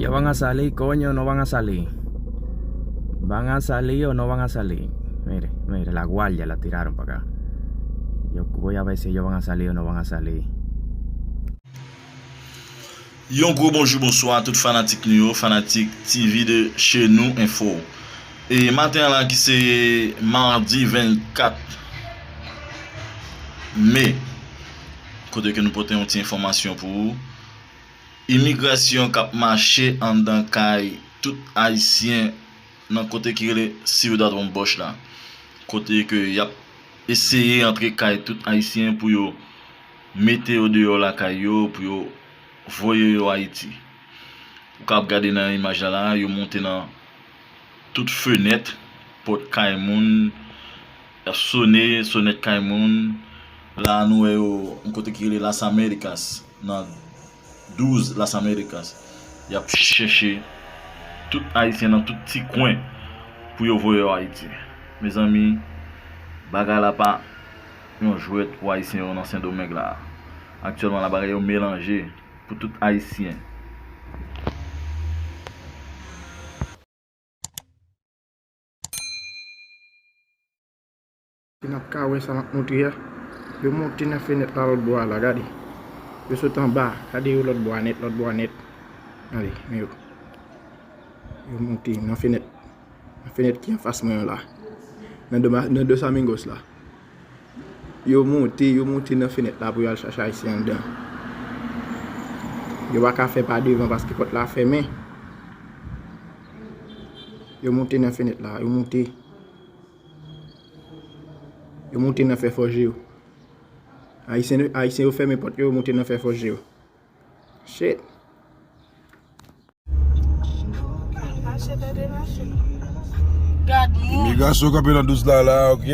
Ya van a salir, coño, no van a salir. ¿Van a salir o no van a salir? Mire, mire, la guardia la tiraron para acá. Yo voy a ver si ellos van a salir o no van a salir. Yon gros bonjour, bonsoir à tout fanatique nous, fanatique TV de chez nous info. Et matin là qui c'est mardi 24 mai, côté que nous portons une petite information pour vous. Immigration qui a marché en dans caille tout haïtien dans côté qui est Ciudad Bomboche là. Côté que y a essayé entrer caille tout haïtien pour yo mettre au dehors la caillou pour yo voyer au Haïti. Vous pouvez regarder dans l'image là, yo monté dans toute fenêtre porte Kaimoun, a sonné sonnette Kaimoun. Là nous est côté qui est Las Americas dans 12 Las Americas. Y a cherché tout haïtien dans tout petit coin pour yo voyer au Haïti. Mes amis, bagarre là pas yon jouet pour haïtien dans ancien domaine là. Actuellement la bagarre est mélangée pour tout haïtien. Nap ka wè sa mak mouti ya. Yo mouti nan fenêtre la l'autre bois là, regardez. Yo saute en bas, regardez yo l'autre bois net. Allez, mais yo. Yo mouti nan fenêtre. La fenêtre qui en face moi là. Dans deux amigos là. Yo mouti nan fenêtre là pour y aller chercher haïtien dedans. Yo va ka faire pas devant parce que porte la fermé. Yo mouti nan fenêtre là, yo mouti nan fait forger yo. Haïtien yo fermé porte yo monter nan fait forger yo. Shit. Immigration qui est dans 12 là, ok?